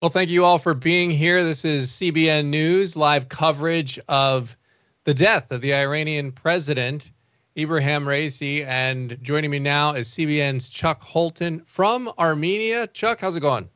Well, thank you all for being here. This is CBN News, live coverage of the death of the Iranian President Ebrahim Raisi. And joining me now is CBN's Chuck Holton from Armenia. Chuck, how's it going?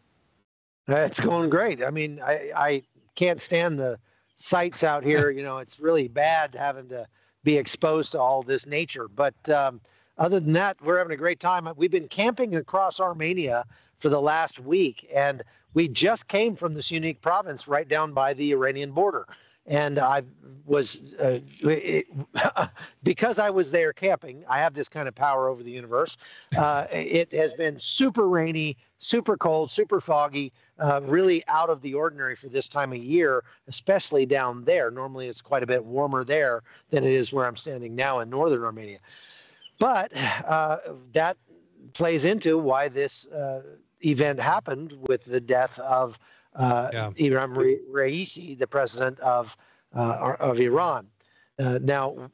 It's going great. I mean, I can't stand the sights out here. You know, it's really bad having to be exposed to all this nature. But other than that, we're having a great time. We've been camping across Armenia for the last week, and we just came from this unique province right down by the Iranian border. And I was, because I was there camping, I have this kind of power over the universe. It has been super rainy, super cold, super foggy, really out of the ordinary for this time of year, especially down there. Normally it's quite a bit warmer there than it is where I'm standing now in northern Armenia. But that plays into why this event happened with the death of Ebrahim Raisi, the president of Iran. Now,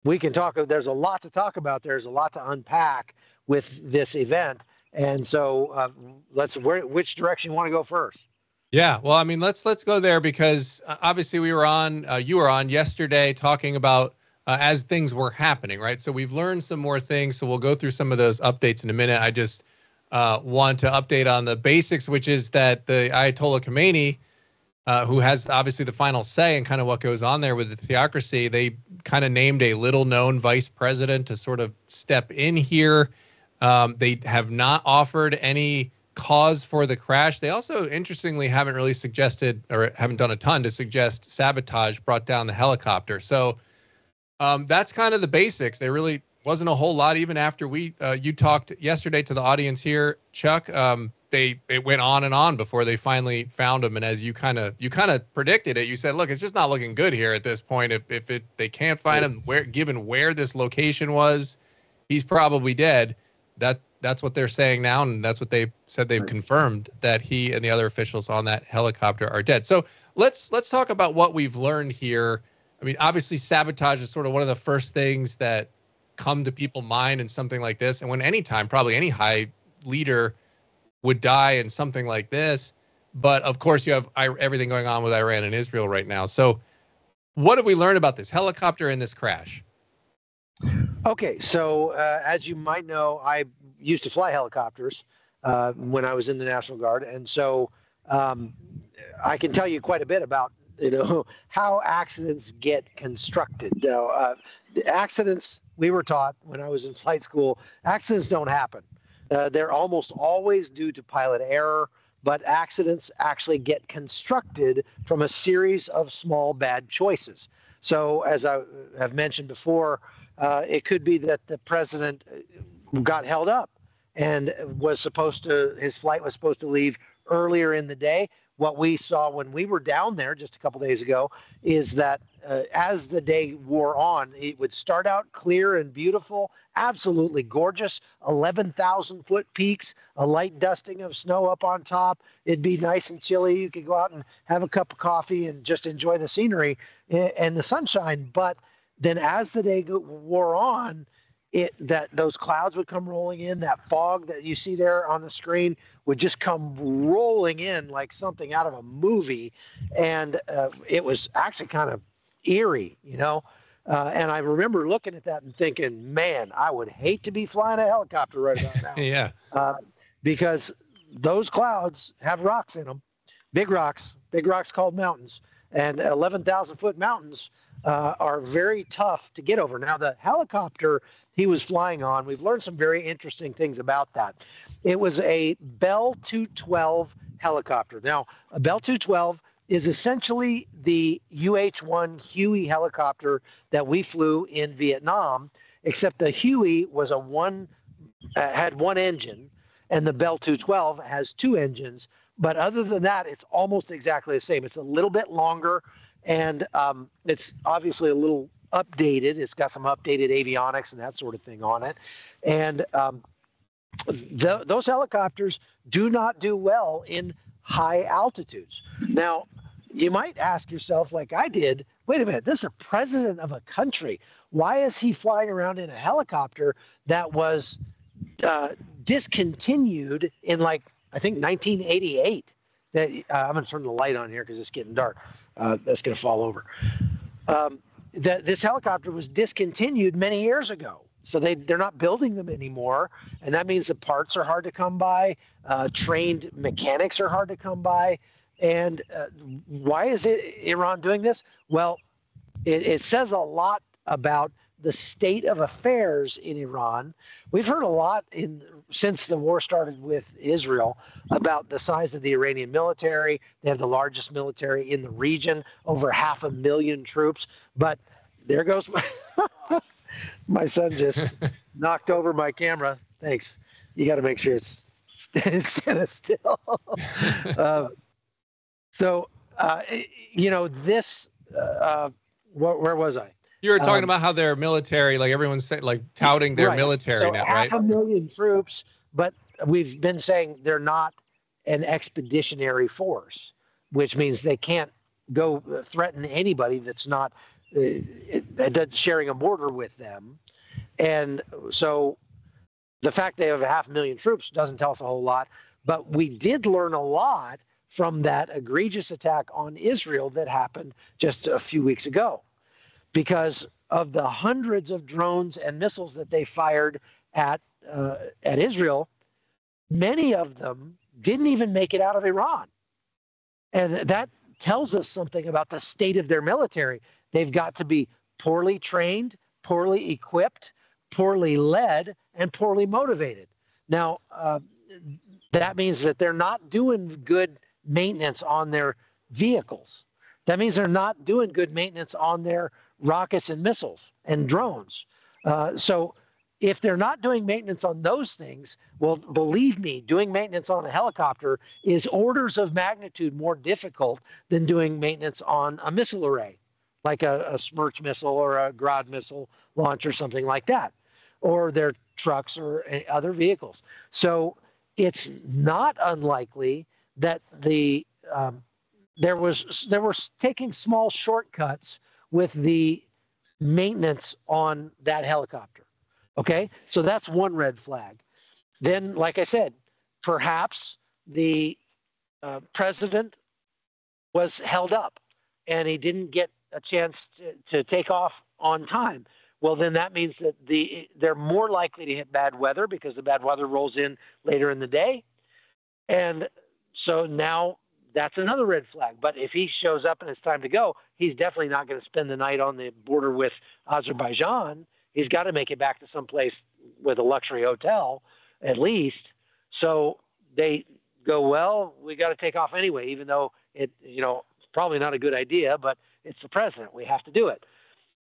we can talk. There's a lot to talk about. There's a lot to unpack with this event, and so which direction you want to go first? Yeah, well, I mean, let's go there because obviously we were on. You were on yesterday talking about as things were happening, right? So we've learned some more things. So we'll go through some of those updates in a minute. I just want to update on the basics, which is that the Ayatollah Khamenei, who has obviously the final say in kind of what goes on there with the theocracy, they kind of named a little-known vice president to sort of step in here. They have not offered any cause for the crash. They also, interestingly, haven't really suggested or haven't done a ton to suggest sabotage brought down the helicopter. So that's kind of the basics. There really wasn't a whole lot, even after you talked yesterday to the audience here, Chuck. It went on and on before they finally found him. And as you kind of predicted it, you said, look, it's just not looking good here at this point. If they can't find him, given where this location was, he's probably dead. That's what they're saying now, and that's what they've said. They've confirmed that he and the other officials on that helicopter are dead. So let's talk about what we've learned here. I mean, obviously, sabotage is sort of one of the first things that come to people's mind in something like this. And when anytime, probably any high leader would die in something like this. But of course, you have everything going on with Iran and Israel right now. So what have we learned about this helicopter and this crash? Okay, so as you might know, I used to fly helicopters when I was in the National Guard. And so I can tell you quite a bit about how accidents get constructed. Now, accidents, we were taught when I was in flight school, accidents don't happen. They're almost always due to pilot error, but accidents actually get constructed from a series of small bad choices. So as I have mentioned before, it could be that the president got held up and his flight was supposed to leave earlier in the day. What we saw when we were down there just a couple days ago is that as the day wore on, it would start out clear and beautiful, absolutely gorgeous, 11,000-foot peaks, a light dusting of snow up on top. It'd be nice and chilly. You could go out and have a cup of coffee and just enjoy the scenery and the sunshine. But then as the day wore on, those clouds would come rolling in. That fog that you see there on the screen would just come rolling in like something out of a movie, and it was actually kind of eerie, and I remember looking at that and thinking, man, I would hate to be flying a helicopter right about now. Yeah, because those clouds have rocks in them, big rocks called mountains, and 11,000-foot mountains are very tough to get over. Now, the helicopter he was flying on, we've learned some very interesting things about that. It was a Bell 212 helicopter. Now, a Bell 212 is essentially the UH-1 Huey helicopter that we flew in Vietnam, except the Huey was had one engine, and the Bell 212 has two engines. But other than that, it's almost exactly the same. It's a little bit longer, and it's obviously a little updated. It's got some updated avionics and that sort of thing on it. And those helicopters do not do well in high altitudes. Now, you might ask yourself, like I did, wait a minute, this is a president of a country. Why is he flying around in a helicopter that was discontinued in, like, I think 1988? that I'm going to turn the light on here because it's getting dark. That's going to fall over. That this helicopter was discontinued many years ago. So they're not building them anymore. And that means the parts are hard to come by. Trained mechanics are hard to come by. And why is Iran doing this? Well, it says a lot about the state of affairs in Iran. We've heard a lot since the war started with Israel about the size of the Iranian military. They have the largest military in the region, over 500,000 troops. But there goes my son just knocked over my camera. Thanks. You got to make sure it's standing still. Where was I? You were talking about how their military, like everyone's saying, like touting their military so now, right? 500,000 troops, but we've been saying they're not an expeditionary force, which means they can't go threaten anybody that's not sharing a border with them. And so the fact they have 500,000 troops doesn't tell us a whole lot, but we did learn a lot from that egregious attack on Israel that happened just a few weeks ago. Because of the hundreds of drones and missiles that they fired at Israel, many of them didn't even make it out of Iran. And that tells us something about the state of their military. They've got to be poorly trained, poorly equipped, poorly led, and poorly motivated. Now, that means that they're not doing good maintenance on their vehicles. That means they're not doing good maintenance on their rockets and missiles and drones. So if they're not doing maintenance on those things, well, believe me, doing maintenance on a helicopter is orders of magnitude more difficult than doing maintenance on a missile array, like a Smerch missile or a Grad missile launch or something like that, or their trucks or other vehicles. So it's not unlikely that they were taking small shortcuts with the maintenance on that helicopter. Okay, so that's one red flag. Then, like I said, perhaps the president was held up and he didn't get a chance to take off on time. Well, then that means that they're more likely to hit bad weather because the bad weather rolls in later in the day. And so now that's another red flag. But if he shows up and it's time to go, he's definitely not going to spend the night on the border with Azerbaijan. He's got to make it back to someplace with a luxury hotel, at least. So they go, well, we got to take off anyway, even though it's probably not a good idea, but it's the president. We have to do it.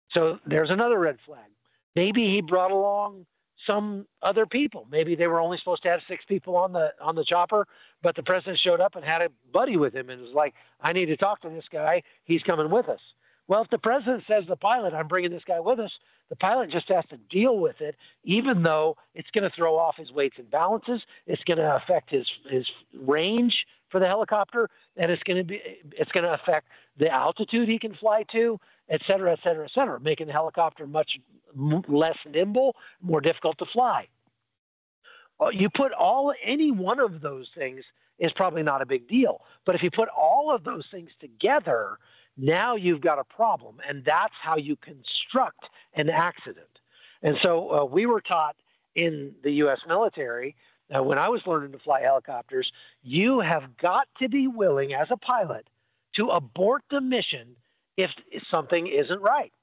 So there's another red flag. Maybe he brought along some other people. Maybe they were only supposed to have 6 people on the chopper, but the president showed up and had a buddy with him and was like, I need to talk to this guy. He's coming with us. Well, if the president says to the pilot, I'm bringing this guy with us, the pilot just has to deal with it, even though it's going to throw off his weights and balances. It's going to affect his range for the helicopter, and it's going to affect the altitude he can fly to, et cetera, et cetera, et cetera, making the helicopter much less nimble, more difficult to fly. You put any one of those things is probably not a big deal. But if you put all of those things together, now you've got a problem. And that's how you construct an accident. And so we were taught in the U.S. military, when I was learning to fly helicopters, you have got to be willing as a pilot to abort the mission if something isn't right.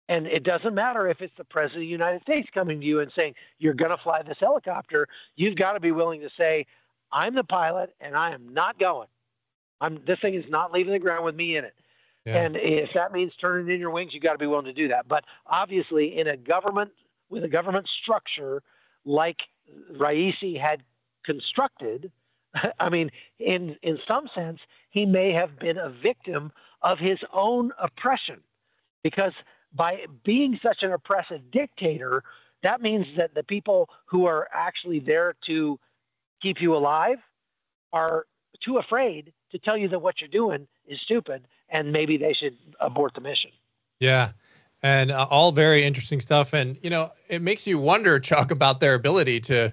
And it doesn't matter if it's the president of the United States coming to you and saying, you're going to fly this helicopter. You've got to be willing to say, I'm the pilot and I am not going. This thing is not leaving the ground with me in it. Yeah. And if that means turning in your wings, you've got to be willing to do that. But obviously in a government, with a government structure like Raisi had constructed, I mean, in some sense, he may have been a victim of his own oppression, because by being such an oppressive dictator, that means that the people who are actually there to keep you alive are too afraid to tell you that what you're doing is stupid and maybe they should abort the mission. Yeah. And all very interesting stuff. And, it makes you wonder, Chuck, about their ability to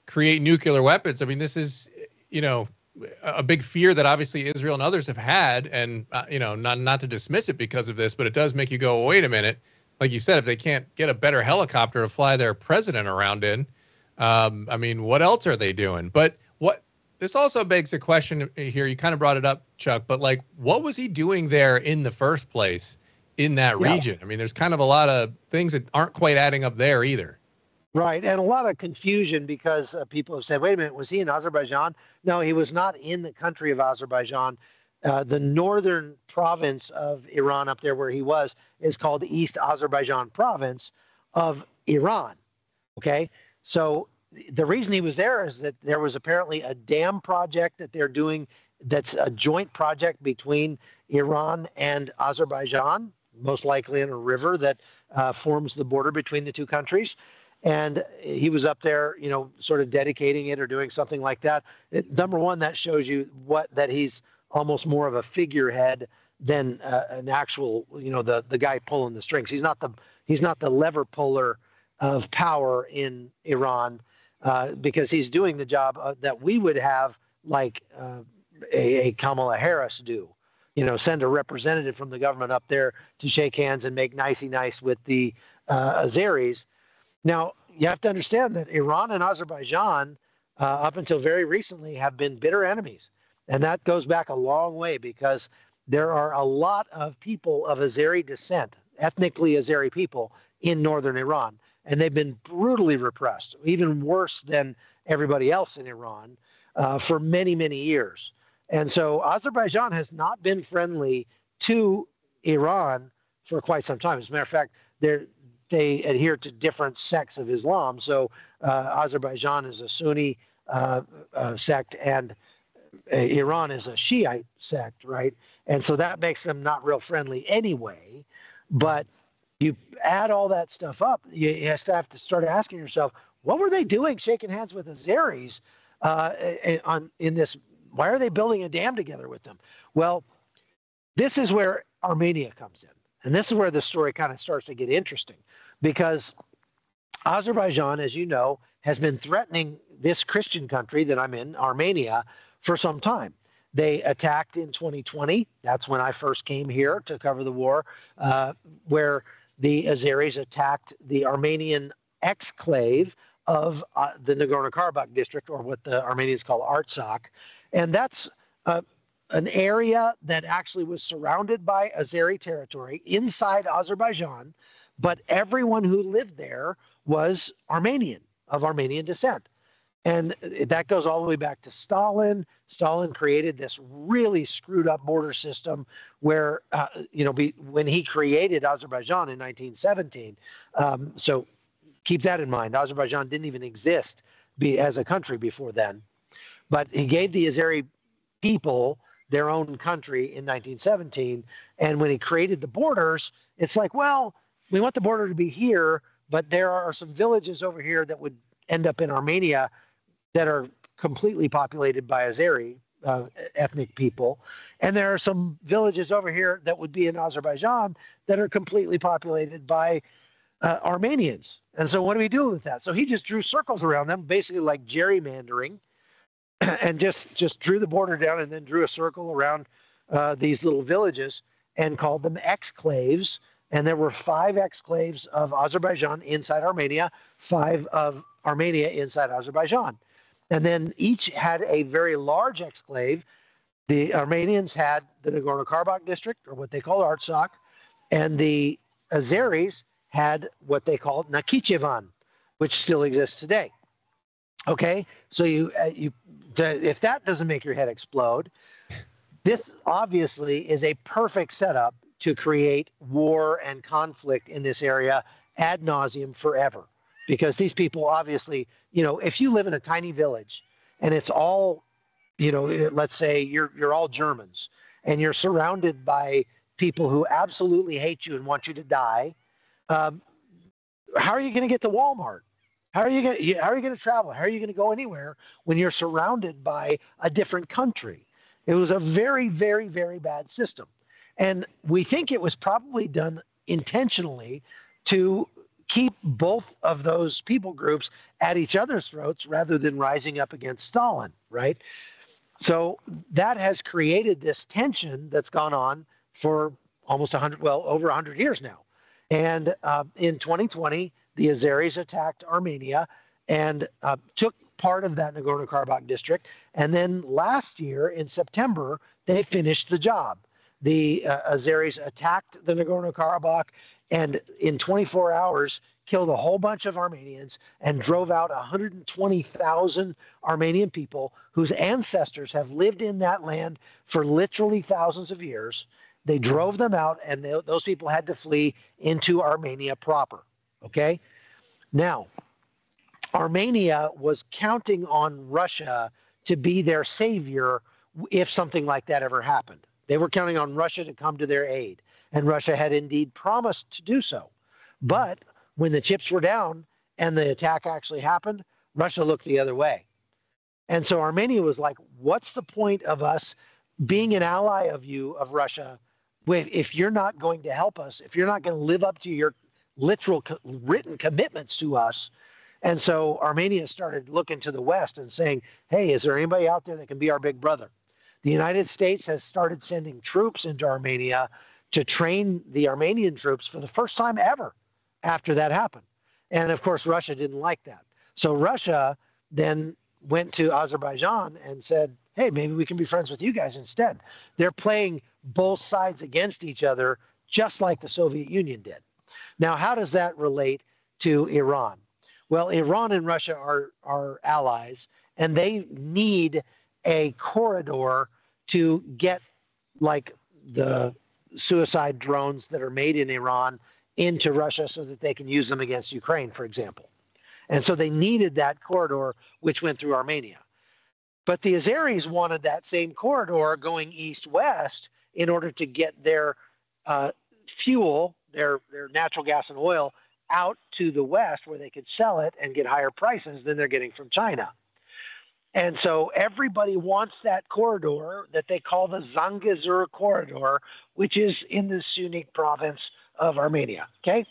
create nuclear weapons. I mean, this is, a big fear that obviously Israel and others have had, and not to dismiss it because of this, but it does make you go, wait a minute. Like you said, if they can't get a better helicopter to fly their president around in, I mean, what else are they doing? But this also begs a question here. You kind of brought it up, Chuck, but like, what was he doing there in the first place in that region? I mean, there's kind of a lot of things that aren't quite adding up there either. Right. And a lot of confusion because people have said, wait a minute, was he in Azerbaijan? No, he was not in the country of Azerbaijan. The northern province of Iran up there where he was is called the East Azerbaijan province of Iran. Okay. So the reason he was there is that there was apparently a dam project that they're doing that's a joint project between Iran and Azerbaijan, most likely in a river that forms the border between the two countries. And he was up there, sort of dedicating it or doing something like that. Number one, that shows you that he's almost more of a figurehead than an actual, the guy pulling the strings. He's not the lever puller of power in Iran, because he's doing the job that we would have like a Kamala Harris do. Send a representative from the government up there to shake hands and make nicey nice with the Azeris. Now, you have to understand that Iran and Azerbaijan, up until very recently, have been bitter enemies. And that goes back a long way because there are a lot of people of Azeri descent, ethnically Azeri people, in northern Iran. And they've been brutally repressed, even worse than everybody else in Iran, for many, many years. And so Azerbaijan has not been friendly to Iran for quite some time. As a matter of fact, they adhere to different sects of Islam. So Azerbaijan is a Sunni sect and Iran is a Shiite sect, right? And so that makes them not real friendly anyway. But you add all that stuff up, you have to start asking yourself, what were they doing shaking hands with Azeris in this? Why are they building a dam together with them? Well, this is where Armenia comes in. And this is where the story kind of starts to get interesting because Azerbaijan, as you know, has been threatening this Christian country that I'm in, Armenia, for some time. They attacked in 2020. That's when I first came here to cover the war, where the Azeris attacked the Armenian exclave of the Nagorno-Karabakh district, or what the Armenians call Artsakh. And that's an area that actually was surrounded by Azeri territory inside Azerbaijan, but everyone who lived there was Armenian, of Armenian descent. And that goes all the way back to Stalin. Stalin created this really screwed up border system where, when he created Azerbaijan in 1917. So keep that in mind. Azerbaijan didn't even exist as a country before then. But he gave the Azeri people their own country in 1917. And when he created the borders, it's like, well, we want the border to be here, but there are some villages over here that would end up in Armenia that are completely populated by Azeri ethnic people. And there are some villages over here that would be in Azerbaijan that are completely populated by Armenians. And so what do we do with that? So he just drew circles around them, basically like gerrymandering, and just drew the border down and then drew a circle around these little villages and called them exclaves. And there were 5 exclaves of Azerbaijan inside Armenia, 5 of Armenia inside Azerbaijan. And then each had a very large exclave. The Armenians had the Nagorno-Karabakh district, or what they call Artsakh, and the Azeris had what they called Nakhichevan, which still exists today. Okay, so if that doesn't make your head explode, this obviously is a perfect setup to create war and conflict in this area ad nauseum forever. Because these people obviously, if you live in a tiny village and it's all, let's say you're all Germans and you're surrounded by people who absolutely hate you and want you to die, how are you going to get to Walmart? How are you going to travel? How are you going to go anywhere when you're surrounded by a different country? It was a very, very, very bad system. And we think it was probably done intentionally to keep both of those people groups at each other's throats rather than rising up against Stalin, right? So that has created this tension that's gone on for almost 100, well, over 100 years now. And in 2020, the Azeris attacked Armenia and took part of that Nagorno-Karabakh district. And then last year in September, they finished the job. The Azeris attacked the Nagorno-Karabakh and in 24 hours killed a whole bunch of Armenians and drove out 120,000 Armenian people whose ancestors have lived in that land for literally thousands of years. They drove them out, and those people had to flee into Armenia proper. Okay? Now, Armenia was counting on Russia to be their savior if something like that ever happened. They were counting on Russia to come to their aid, and Russia had indeed promised to do so. But when the chips were down and the attack actually happened, Russia looked the other way. And so Armenia was like, what's the point of us being an ally of Russia, if you're not going to help us, if you're not going to live up to your literal written commitments to us? And so Armenia started looking to the West and saying, hey, is there anybody out there that can be our big brother? The United States has started sending troops into Armenia to train the Armenian troops for the first time ever after that happened. And of course, Russia didn't like that. So Russia then went to Azerbaijan and said, hey, maybe we can be friends with you guys instead. They're playing both sides against each other, just like the Soviet Union did. Now, how does that relate to Iran? Well, Iran and Russia are allies, and they need a corridor to get like the suicide drones that are made in Iran into Russia so that they can use them against Ukraine, for example. And so they needed that corridor, which went through Armenia. But the Azeris wanted that same corridor going east-west in order to get their fuel, their natural gas and oil, out to the west where they could sell it and get higher prices than they're getting from China. And so everybody wants that corridor that they call the Zangezur corridor, which is in the Sunni province of Armenia. Okay.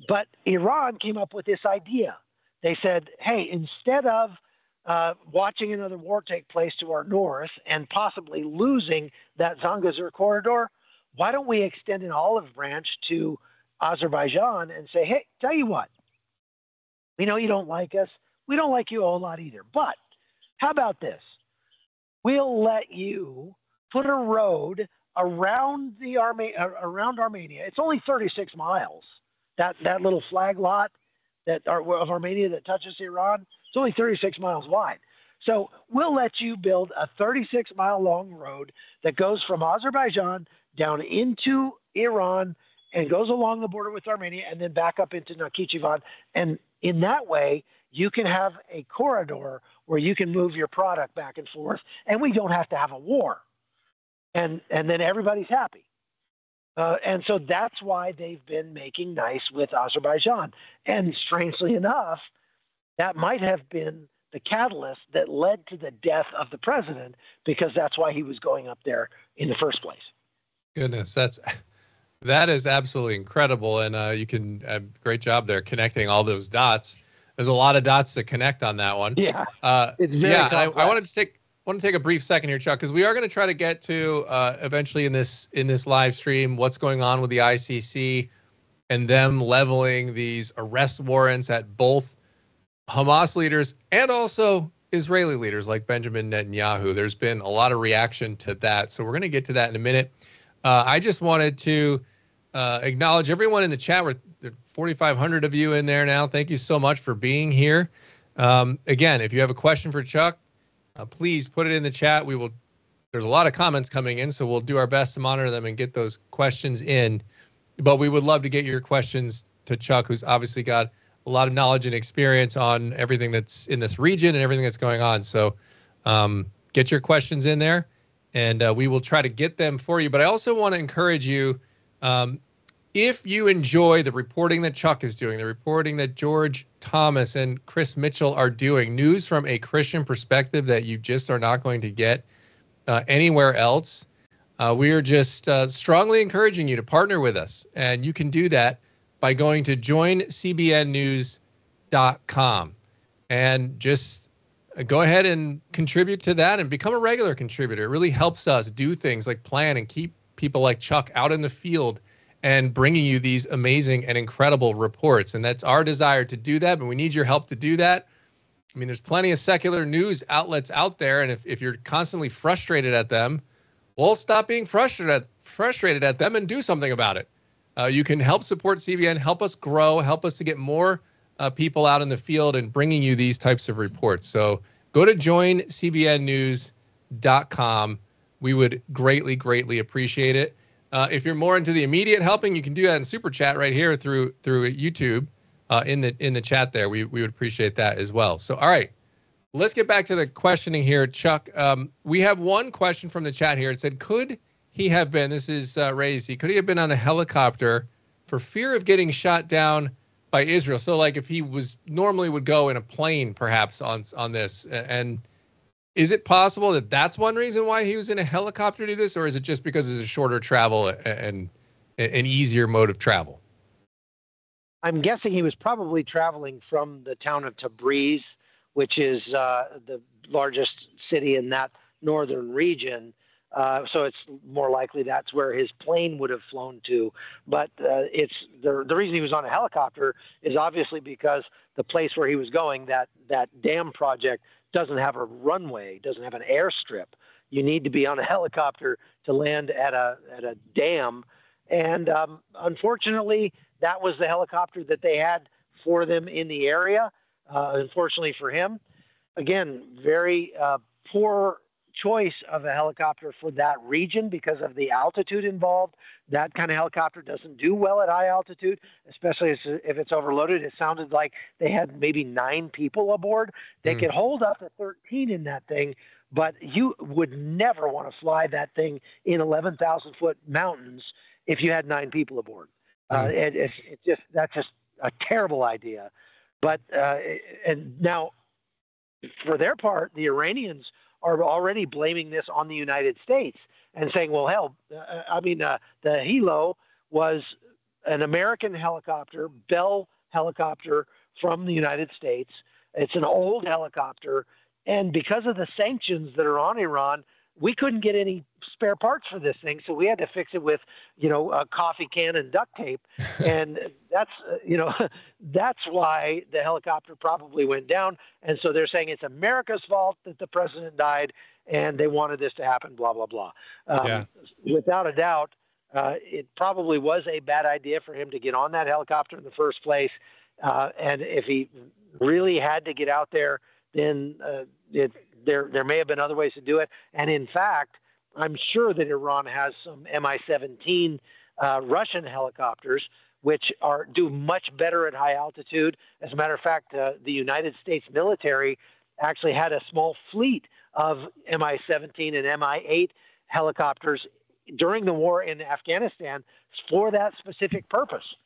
But Iran came up with this idea. They said, hey, instead of watching another war take place to our north and possibly losing that Zangezur corridor, why don't we extend an olive branch to Azerbaijan and say, hey, tell you what, we know you don't like us. We don't like you a whole lot either. But how about this? We'll let you put a road around Armenia. It's only 36 miles. That little flag lot of Armenia that touches Iran, it's only 36 miles wide. So we'll let you build a 36-mile long road that goes from Azerbaijan down into Iran and goes along the border with Armenia and then back up into Nakhchivan. And in that way, you can have a corridor where you can move your product back and forth, and we don't have to have a war. And then everybody's happy. And so that's why they've been making nice with Azerbaijan. And strangely enough, that might have been the catalyst that led to the death of the president, because that's why he was going up there in the first place. Goodness, that is absolutely incredible. And you can, great job there connecting all those dots. There's a lot of dots to connect on that one. Yeah, it's very complex. I wanted to take a brief second here, Chuck, because we are going to try to get to eventually in this live stream what's going on with the ICC and them leveling these arrest warrants at both Hamas leaders and also Israeli leaders like Benjamin Netanyahu. There's been a lot of reaction to that, so we're going to get to that in a minute. I just wanted to acknowledge everyone in the chat. There are 4,500 of you in there now. Thank you so much for being here. Again, if you have a question for Chuck, please put it in the chat. There's a lot of comments coming in, so we'll do our best to monitor them and get those questions in. But we would love to get your questions to Chuck, who's obviously got a lot of knowledge and experience on everything that's in this region and everything that's going on. So get your questions in there, and we will try to get them for you. But I also want to encourage you, if you enjoy the reporting that Chuck is doing, the reporting that George Thomas and Chris Mitchell are doing, news from a Christian perspective that you just are not going to get anywhere else, we are just strongly encouraging you to partner with us. And you can do that by going to joincbnnews.com. And just, go ahead and contribute to that and become a regular contributor. It really helps us do things like plan and keep people like Chuck out in the field and bringing you these amazing and incredible reports. And that's our desire to do that, but we need your help to do that. I mean, there's plenty of secular news outlets out there, and if you're constantly frustrated at them, well, stop being frustrated at them and do something about it. You can help support CBN, help us grow, help us to get more people out in the field and bringing you these types of reports. So go to joincbnnews.com. We would greatly, greatly appreciate it. If you're more into the immediate helping, you can do that in Super Chat right here through YouTube in the chat there. We would appreciate that as well. So, all right, let's get back to the questioning here. Chuck, we have one question from the chat here. It said, could he have been, this is Raisi, could he have been on a helicopter for fear of getting shot down by Israel? So like if he was normally would go in a plane perhaps on this, and is it possible that that's one reason why he was in a helicopter to do this, or is it just because it's a shorter travel and an easier mode of travel? I'm guessing he was probably traveling from the town of Tabriz, which is the largest city in that northern region. So it's more likely that's where his plane would have flown to. But it's the reason he was on a helicopter is obviously because the place where he was going, that dam project, doesn't have a runway, doesn't have an airstrip. You need to be on a helicopter to land at a dam. And unfortunately, that was the helicopter that they had for them in the area. Unfortunately for him, again, very poor choice of a helicopter for that region because of the altitude involved. That kind of helicopter doesn't do well at high altitude, especially if it's overloaded. It sounded like they had maybe 9 people aboard. They could hold up to 13 in that thing, but you would never want to fly that thing in 11,000-foot mountains if you had 9 people aboard. That's just a terrible idea. But and now, for their part, the Iranians are already blaming this on the United States and saying, well, hell, the Hilo was an American helicopter, Bell helicopter from the United States. It's an old helicopter. And because of the sanctions that are on Iran, we couldn't get any spare parts for this thing. So we had to fix it with, a coffee can and duct tape. And that's why the helicopter probably went down. And so they're saying it's America's fault that the president died and they wanted this to happen, blah, blah, blah. Without a doubt, it probably was a bad idea for him to get on that helicopter in the first place. And if he really had to get out there, then there may have been other ways to do it. And in fact, I'm sure that Iran has some Mi-17 Russian helicopters, which do much better at high altitude. As a matter of fact, the United States military actually had a small fleet of Mi-17 and Mi-8 helicopters during the war in Afghanistan for that specific purpose,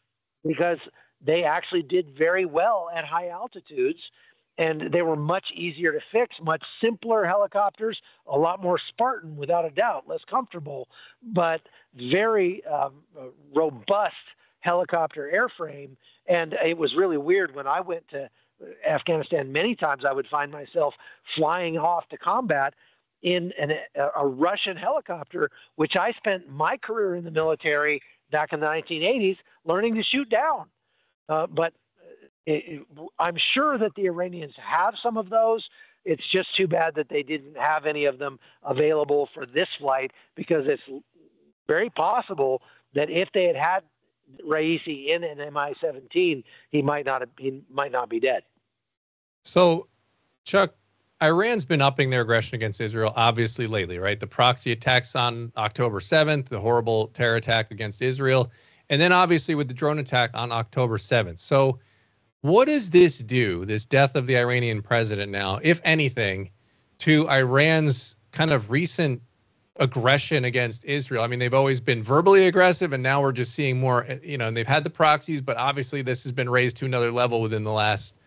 because they actually did very well at high altitudes. And they were much easier to fix, much simpler helicopters, a lot more Spartan, without a doubt, less comfortable, but very robust helicopter airframe. And it was really weird when I went to Afghanistan. Many times I would find myself flying off to combat in a Russian helicopter, which I spent my career in the military back in the 1980s learning to shoot down. I'm sure that the Iranians have some of those. It's just too bad that they didn't have any of them available for this flight, because it's very possible that if they had had Raisi in an Mi-17, he might not be dead. So, Chuck, Iran's been upping their aggression against Israel, obviously, lately, right? The proxy attacks on October 7th, the horrible terror attack against Israel, and then obviously with the drone attack on October 7th. So, what does this do, this death of the Iranian president now, if anything, to Iran's kind of recent aggression against Israel? I mean, they've always been verbally aggressive, and now we're just seeing more, and they've had the proxies, but obviously this has been raised to another level within the last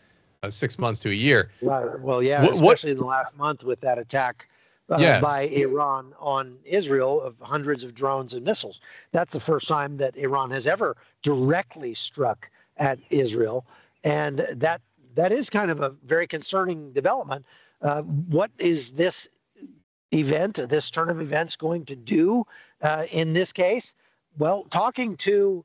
6 months to a year. Well, yeah, especially in the last month with that attack by Iran on Israel of hundreds of drones and missiles. That's the first time that Iran has ever directly struck at Israel. And that is kind of a very concerning development. What is this event, this turn of events, going to do in this case? Well, talking to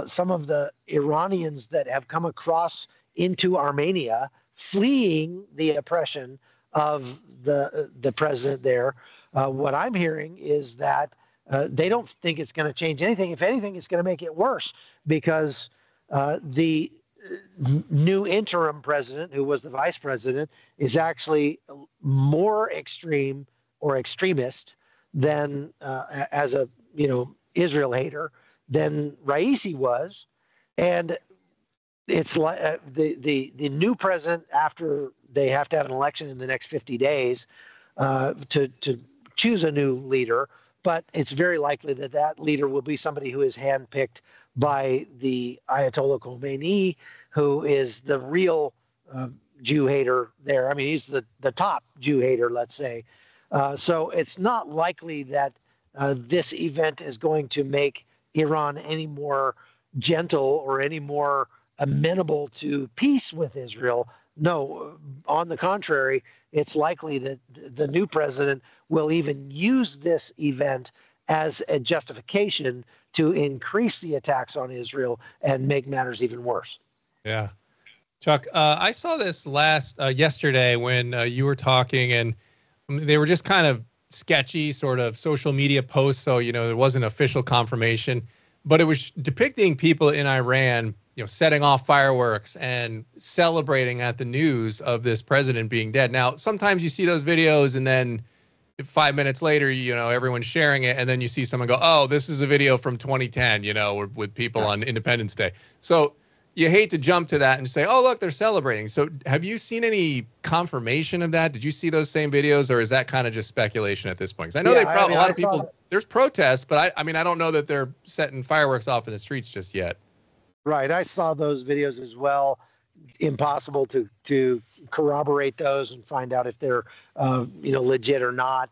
some of the Iranians that have come across into Armenia, fleeing the oppression of the president there, what I'm hearing is that they don't think it's going to change anything. If anything, it's going to make it worse, because the new interim president, who was the vice president, is actually more extreme or extremist than as a Israel hater than Raisi was. And it's like the new president, after they have to have an election in the next 50 days to choose a new leader, but it's very likely that that leader will be somebody who is handpicked by the Ayatollah Khomeini, who is the real Jew hater there. I mean, he's the top Jew hater, let's say. So it's not likely that this event is going to make Iran any more gentle or any more amenable to peace with Israel. No, on the contrary, it's likely that the new president will even use this event as a justification to increase the attacks on Israel and make matters even worse. Yeah. Chuck, I saw this yesterday when you were talking, and they were just kind of sketchy sort of social media posts. So, there wasn't official confirmation, but it was depicting people in Iran, setting off fireworks and celebrating at the news of this president being dead. Now, sometimes you see those videos and then 5 minutes later, everyone's sharing it. And then you see someone go, oh, this is a video from 2010, with people on Independence Day. So you hate to jump to that and say, oh, look, they're celebrating. So have you seen any confirmation of that? Did you see those same videos, or is that kind of just speculation at this point? Because I know a lot of people, there's protests, but I don't know that they're setting fireworks off in the streets just yet. Right. I saw those videos as well. Impossible to corroborate those and find out if they're, legit or not.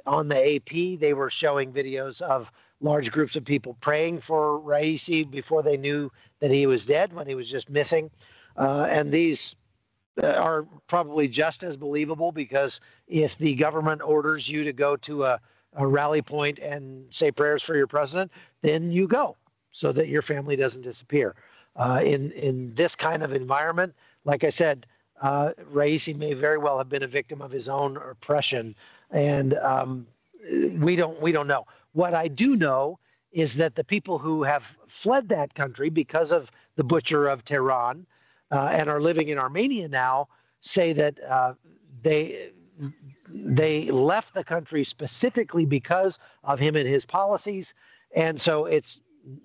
On the AP, they were showing videos of large groups of people praying for Raisi before they knew that he was dead, when he was just missing. And these are probably just as believable, because if the government orders you to go to a rally point and say prayers for your president, then you go, so that your family doesn't disappear. In this kind of environment, like I said, Raisi may very well have been a victim of his own oppression, and we don't know. What I do know is that the people who have fled that country because of the butcher of Tehran and are living in Armenia now say that they left the country specifically because of him and his policies, and so it's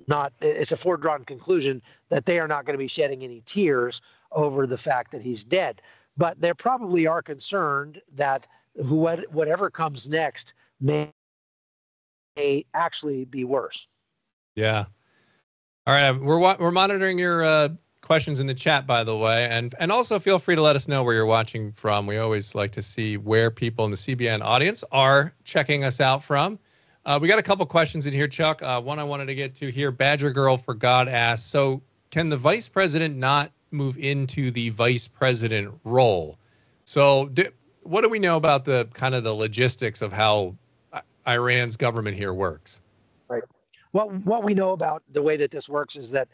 a foregone conclusion that they are not going to be shedding any tears over the fact that he's dead. But they probably are concerned that whatever comes next may actually be worse. Yeah. All right. We're monitoring your questions in the chat, by the way, and also feel free to let us know where you're watching from. We always like to see where people in the CBN audience are checking us out from. We got a couple questions in here, Chuck. One I wanted to get to here. Badger Girl for God asks, so can the vice president not move into the vice president role? So what do we know about the kind of the logistics of how Iran's government here works? Right. Well, what we know about the way that this works is that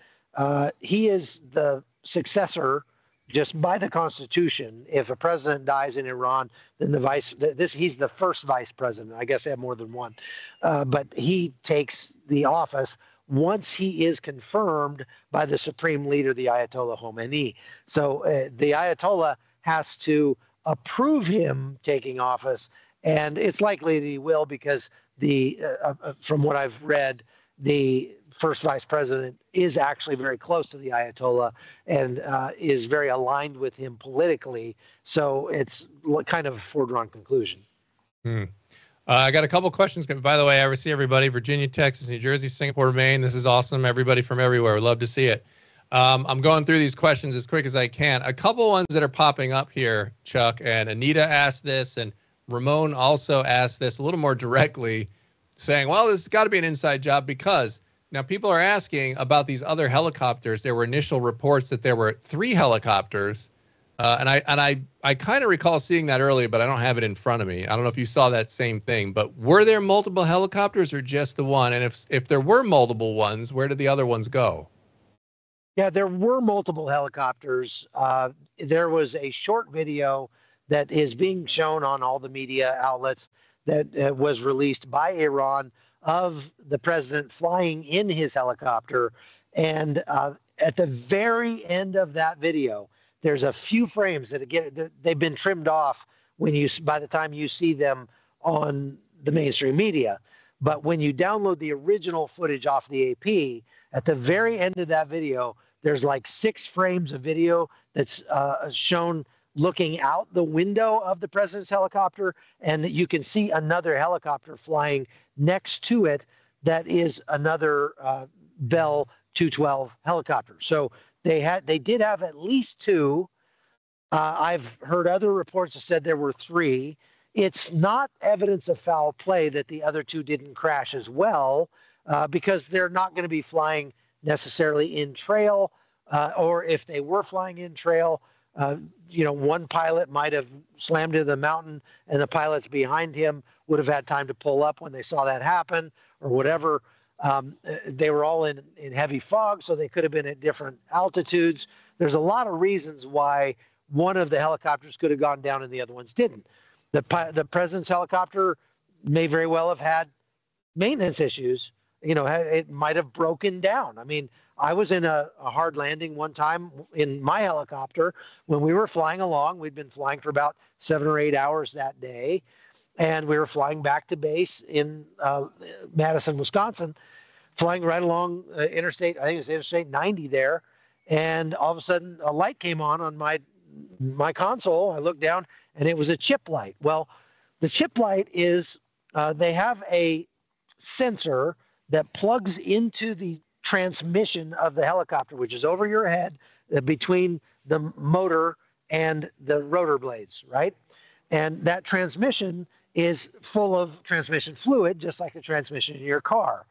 he is the successor just by the Constitution. If a president dies in Iran, then he's the first vice president. I guess they have more than one, but he takes the office once he is confirmed by the supreme leader, the Ayatollah Khomeini. So the Ayatollah has to approve him taking office, and it's likely that he will, because from what I've read, the first vice president is actually very close to the Ayatollah and is very aligned with him politically. So it's kind of a foregone conclusion. I got a couple questions. By the way, I see everybody: Virginia, Texas, New Jersey, Singapore, Maine. This is awesome. Everybody from everywhere. We'd love to see it. I'm going through these questions as quick as I can. A couple ones that are popping up here, Chuck, and Anita asked this, and Ramon also asked this a little more directly, saying, well, this has got to be an inside job, because now people are asking about these other helicopters. There were initial reports that there were 3 helicopters I kind of recall seeing that earlier, but I don't have it in front of me. I don't know if you saw that same thing, but were there multiple helicopters or just the one? And if there were multiple ones, where did the other ones go? Yeah, there were multiple helicopters. There was a short video that is being shown on all the media outlets that was released by Iran of the president flying in his helicopter. And at the very end of that video, there's a few frames that again they've been trimmed off by the time you see them on the mainstream media. But when you download the original footage off the AP, at the very end of that video, there's like 6 frames of video that's shown looking out the window of the president's helicopter, and you can see another helicopter flying next to it that is another Bell 212 helicopter. So they did have at least 2. I've heard other reports that said there were 3. It's not evidence of foul play that the other 2 didn't crash as well, because they're not going to be flying necessarily in trail, or if they were flying in trail, one pilot might have slammed into the mountain and the pilots behind him would have had time to pull up when they saw that happen or whatever. They were all in heavy fog, so they could have been at different altitudes. There's a lot of reasons why one of the helicopters could have gone down and the other ones didn't. The president's helicopter may very well have had maintenance issues. It might have broken down. I mean, I was in a hard landing one time in my helicopter when we were flying along. We'd been flying for about 7 or 8 hours that day, and we were flying back to base in Madison, Wisconsin, flying right along Interstate, I think it was Interstate 90 there, and all of a sudden a light came on my console. I looked down, and it was a chip light. Well, the chip light is they have a sensor that plugs into the transmission of the helicopter, which is over your head between the motor and the rotor blades, right? And that transmission is full of transmission fluid, just like the transmission in your car.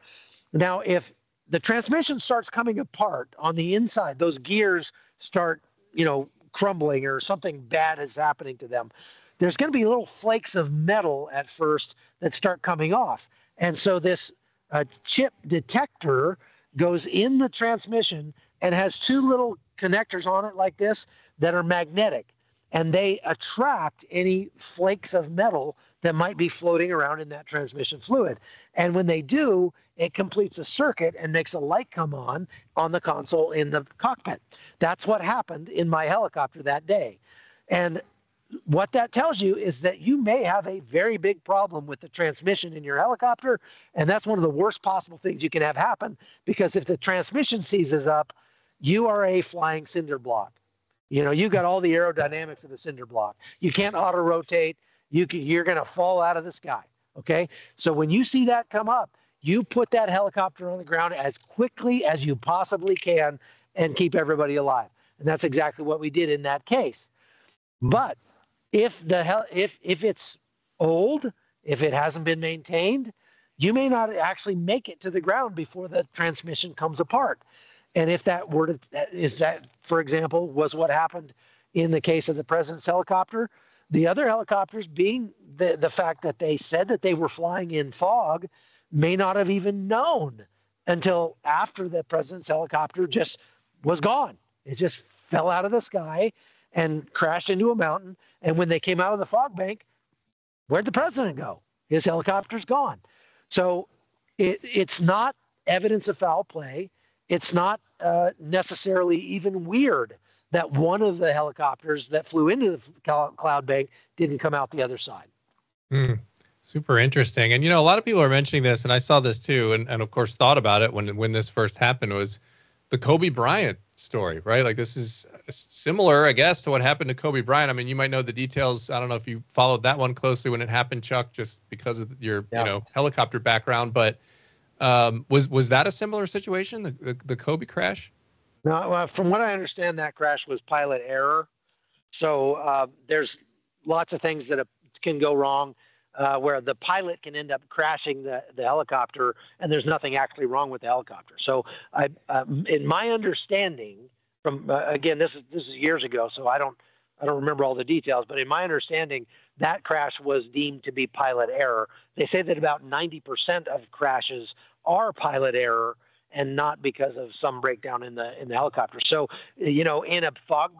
Now, if the transmission starts coming apart on the inside, those gears start, crumbling or something bad is happening to them, there's going to be little flakes of metal at first that start coming off. And so this chip detector goes in the transmission and has 2 little connectors on it like this that are magnetic, and they attract any flakes of metal that might be floating around in that transmission fluid. And when they do, it completes a circuit and makes a light come on the console in the cockpit. That's what happened in my helicopter that day. And what that tells you is that you may have a very big problem with the transmission in your helicopter, and that's one of the worst possible things you can have happen, because if the transmission seizes up, you are a flying cinder block. You got all the aerodynamics of the cinder block. You can't auto-rotate. You're going to fall out of the sky, okay? So when you see that come up, you put that helicopter on the ground as quickly as you possibly can and keep everybody alive. And that's exactly what we did in that case. But if it's old, if it hasn't been maintained, you may not actually make it to the ground before the transmission comes apart. And if that for example, was what happened in the case of the president's helicopter, the other helicopters, being the fact that they said that they were flying in fog, may not have even known until after the president's helicopter just was gone. It just fell out of the sky and crashed into a mountain. And when they came out of the fog bank, where'd the president go? His helicopter's gone. So it's not evidence of foul play. It's not necessarily even weird that one of the helicopters that flew into the cloud bank didn't come out the other side. Super interesting. And, a lot of people are mentioning this, and I saw this too, and of course thought about it when this first happened, was the Kobe Bryant story, right? Like, this is similar, I guess, to what happened to Kobe Bryant. I mean, you might know the details. I don't know if you followed that one closely when it happened, Chuck, just because of your helicopter background. But was that a similar situation, the Kobe crash? No, from what I understand, that crash was pilot error. So there's lots of things that can go wrong, where the pilot can end up crashing the helicopter, and there's nothing actually wrong with the helicopter. So in my understanding, from again, this is years ago, so I don't I don't remember all the details, but in my understanding, that crash was deemed to be pilot error. They say that about 90% of crashes are pilot error and not because of some breakdown in the helicopter. So, in a fog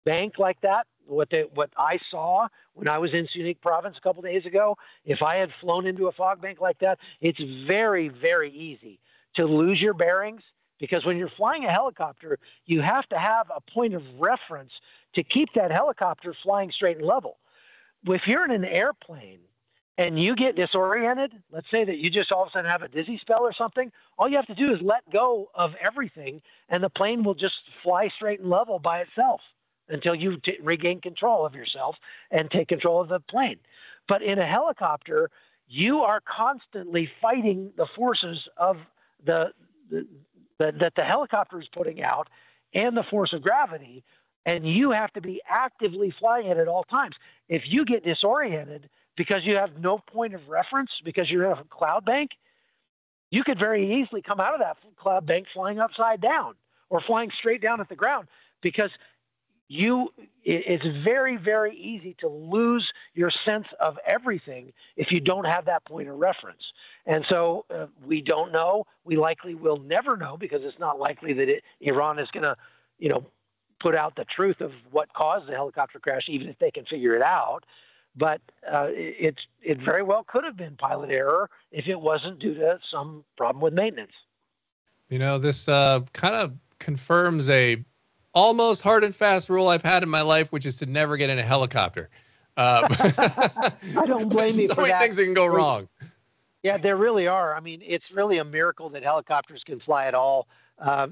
bank like that, what I saw when I was in Sunik province a couple of days ago, if I had flown into a fog bank like that, it's very, very easy to lose your bearings, because when you're flying a helicopter, you have to have a point of reference to keep that helicopter flying straight and level. If you're in an airplane and you get disoriented, let's say that you just all of a sudden have a dizzy spell or something, all you have to do is let go of everything and the plane will just fly straight and level by itself until you regain control of yourself and take control of the plane. But in a helicopter, you are constantly fighting the forces of that the helicopter is putting out and the force of gravity, and you have to be actively flying it at all times. If you get disoriented because you have no point of reference, because you're in a cloud bank, you could very easily come out of that cloud bank flying upside down or flying straight down at the ground, because it's very, very easy to lose your sense of everything if you don't have that point of reference. And so we don't know. We likely will never know, because it's not likely that Iran is going to, put out the truth of what caused the helicopter crash, even if they can figure it out. But it very well could have been pilot error if it wasn't due to some problem with maintenance. This kind of confirms a almost hard and fast rule I've had in my life, which is to never get in a helicopter. I don't blame you for that. So many things that can go wrong. Yeah, there really are. I mean, it's really a miracle that helicopters can fly at all.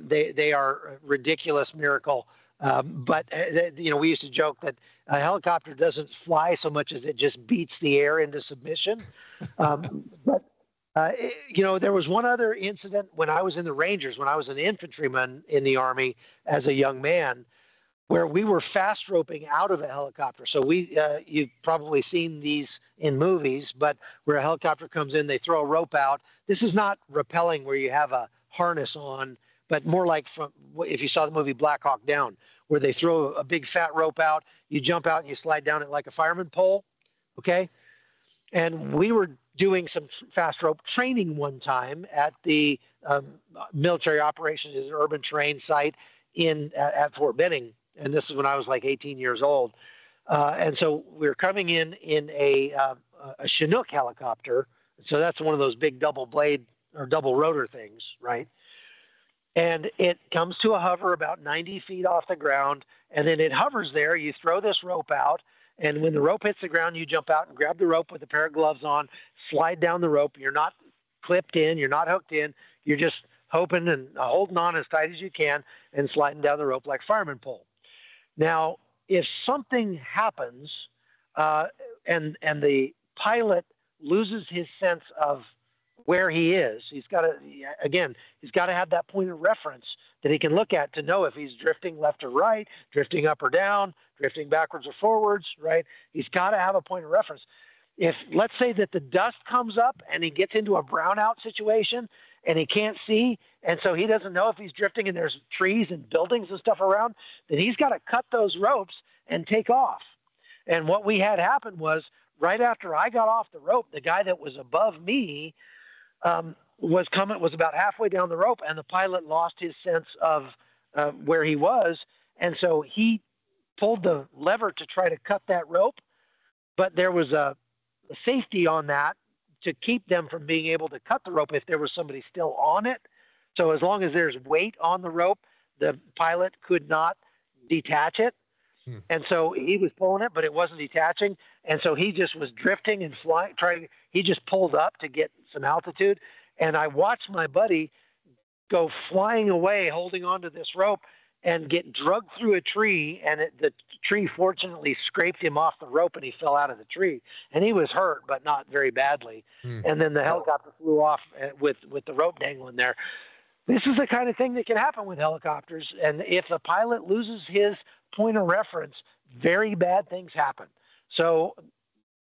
They are a ridiculous miracle. But we used to joke that a helicopter doesn't fly so much as it just beats the air into submission. But there was one other incident when I was in the Rangers, when I was an infantryman in the Army as a young man, where we were fast roping out of a helicopter. So you've probably seen these in movies, but where a helicopter comes in, they throw a rope out. This is not rappelling where you have a harness on, but more like if you saw the movie Black Hawk Down, where they throw a big fat rope out, you jump out and you slide down it like a fireman pole, okay? And we were doing some fast rope training one time at the military operations urban terrain site at Fort Benning, and this is when I was like 18 years old. And so we were coming in a Chinook helicopter, so that's one of those big double blade or double rotor things, right? And it comes to a hover about 90 feet off the ground, and then it hovers there. You throw this rope out, and when the rope hits the ground, you jump out and grab the rope with a pair of gloves on, slide down the rope. You're not clipped in, you're not hooked in, you're just hoping and holding on as tight as you can and sliding down the rope like fireman pole. Now, if something happens and the pilot loses his sense of where he is, he's got to have that point of reference that he can look at to know if he's drifting left or right, drifting up or down, drifting backwards or forwards, right? He's got to have a point of reference. If, let's say that the dust comes up and he gets into a brownout situation and he can't see, and so he doesn't know if he's drifting and there's trees and buildings and stuff around, then he's got to cut those ropes and take off. And what we had happen was, right after I got off the rope, the guy that was above me was about halfway down the rope, and the pilot lost his sense of where he was, and so he pulled the lever to try to cut that rope, but there was a safety on that to keep them from being able to cut the rope if there was somebody still on it. So as long as there's weight on the rope, the pilot could not detach it. And so he was pulling it, but it wasn't detaching. And so he just was drifting and flying, he just pulled up to get some altitude. And I watched my buddy go flying away, holding onto this rope, and get drugged through a tree. And the tree fortunately scraped him off the rope and he fell out of the tree. And he was hurt, but not very badly. And then the helicopter flew off with the rope dangling there. This is the kind of thing that can happen with helicopters. And if a pilot loses his point of reference, very bad things happen. So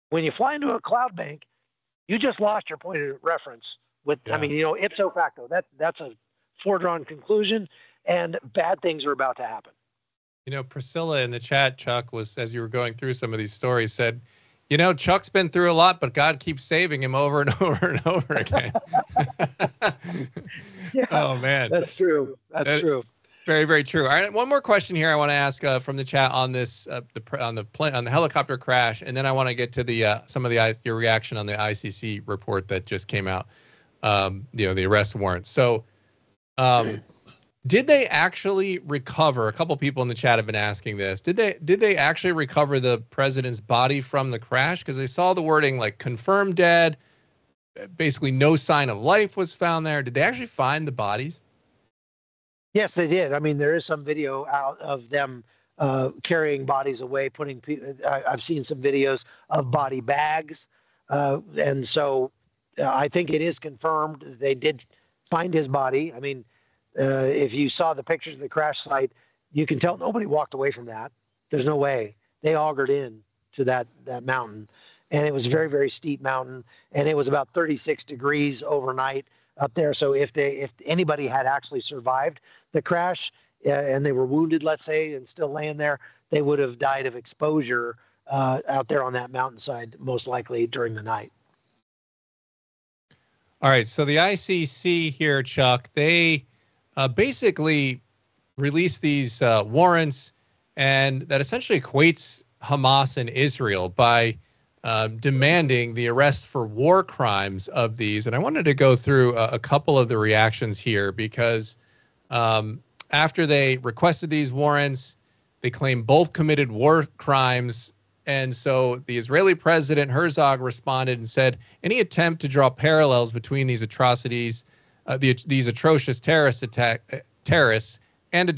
when you fly into a cloud bank, you just lost your point of reference. Ipso facto, that's a foregone conclusion, and bad things are about to happen. You know, Priscilla in the chat, Chuck, was, as you were going through some of these stories, said, you know, Chuck's been through a lot, but God keeps saving him over and over and over again. Yeah, oh, man. That's true. That's true. Very, very true. All right, one more question here I want to ask from the chat on this on the helicopter crash, and then I want to get to the some of your reaction on the ICC report that just came out. You know, the arrest warrant. So, did they actually recover? A couple people in the chat have been asking this. Did they actually recover the president's body from the crash? Because they saw the wording like confirmed dead. Basically, no sign of life was found there. Did they actually find the bodies? Yes, they did. I mean, there is some video out of them carrying bodies away, putting. I've seen some videos of body bags, and so I think it is confirmed they did find his body. I mean, if you saw the pictures of the crash site, you can tell nobody walked away from that. There's no way. They augured in to that mountain, and it was a very, very steep mountain, and it was about 36 degrees overnight up there. So if anybody had actually survived the crash and they were wounded, let's say, and still laying there, they would have died of exposure out there on that mountainside, most likely during the night. All right. So the ICC here, Chuck, they basically released these warrants, and that essentially equates Hamas and Israel by demanding the arrest for war crimes of these. And I wanted to go through a couple of the reactions here because after they requested these warrants, they claim both committed war crimes. And so the Israeli president Herzog responded and said, any attempt to draw parallels between these atrocities, these atrocious terrorists and a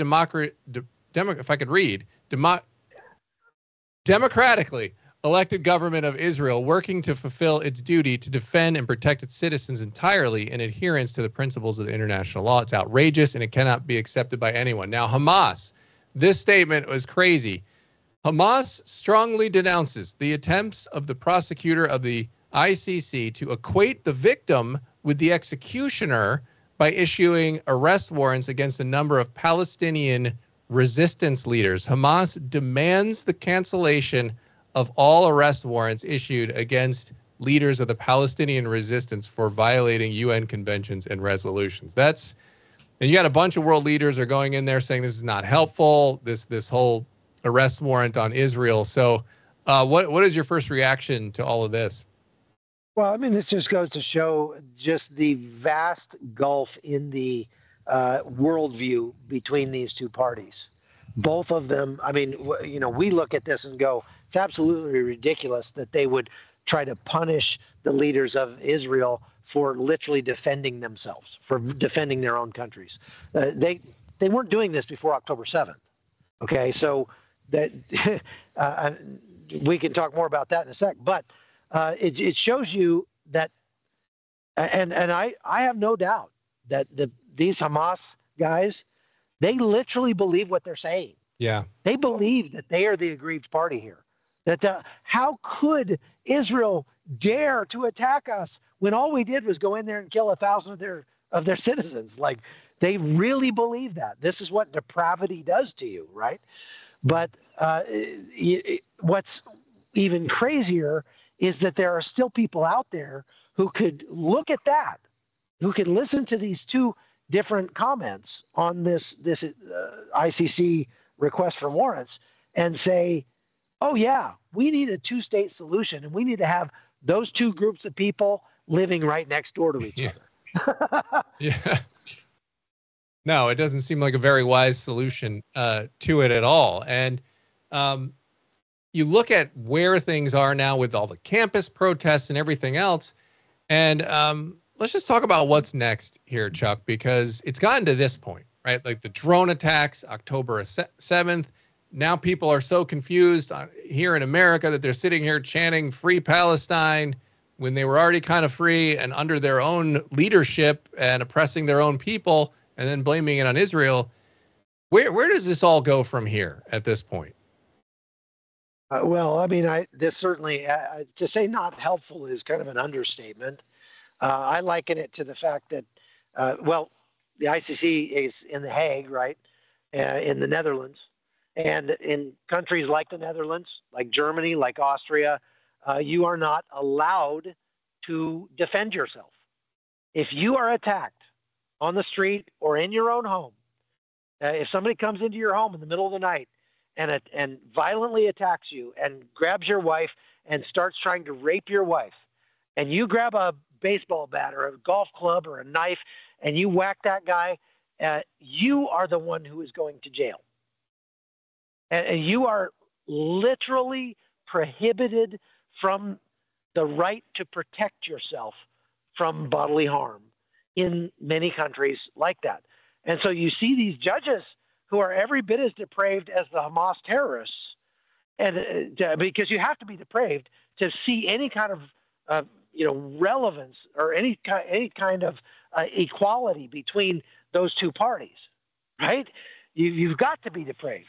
democratically elected government of Israel working to fulfill its duty to defend and protect its citizens entirely in adherence to the principles of the international law. It's outrageous and it cannot be accepted by anyone. Now, Hamas, this statement was crazy. Hamas strongly denounces the attempts of the prosecutor of the ICC to equate the victim with the executioner by issuing arrest warrants against a number of Palestinian resistance leaders. Hamas demands the cancellation of all arrest warrants issued against leaders of the Palestinian resistance for violating UN conventions and resolutions. And you got a bunch of world leaders are going in there saying this is not helpful, this whole arrest warrant on Israel. So what is your first reaction to all of this? Well, I mean, this just goes to show just the vast gulf in the worldview between these two parties. Both of them, I mean, you know, we look at this and go, it's absolutely ridiculous that they would try to punish the leaders of Israel for literally defending themselves, for defending their own countries. They weren't doing this before October 7th. Okay, so that we can talk more about that in a sec. But it shows you that, and I have no doubt that these Hamas guys, they literally believe what they're saying. Yeah, they believe that they are the aggrieved party here. That how could Israel dare to attack us when all we did was go in there and kill 1,000 of their citizens? Like, they really believe that. This is what depravity does to you, right? But what's even crazier is that there are still people out there who could look at that, who could listen to these two different comments on this ICC request for warrants and say, oh yeah, we need a two-state solution, and we need to have those two groups of people living right next door to each other. Yeah. No, it doesn't seem like a very wise solution to it at all. And you look at where things are now with all the campus protests and everything else, and let's just talk about what's next here, Chuck, because it's gotten to this point, right? Like the drone attacks, October 7th. Now people are so confused here in America that they're sitting here chanting Free Palestine when they were already kind of free and under their own leadership and oppressing their own people and then blaming it on Israel. Where does this all go from here at this point? Well, I mean, this certainly, to say not helpful is kind of an understatement. I liken it to the fact that, well, the ICC is in The Hague, right, in the Netherlands. And in countries like the Netherlands, like Germany, like Austria, you are not allowed to defend yourself. If you are attacked on the street or in your own home, if somebody comes into your home in the middle of the night and violently attacks you and grabs your wife and starts trying to rape your wife, and you grab a baseball bat or a golf club or a knife and you whack that guy, you are the one who is going to jail. And you are literally prohibited from the right to protect yourself from bodily harm in many countries like that. And so you see these judges who are every bit as depraved as the Hamas terrorists, and because you have to be depraved to see any kind of relevance or any kind of equality between those two parties, right? You've got to be depraved.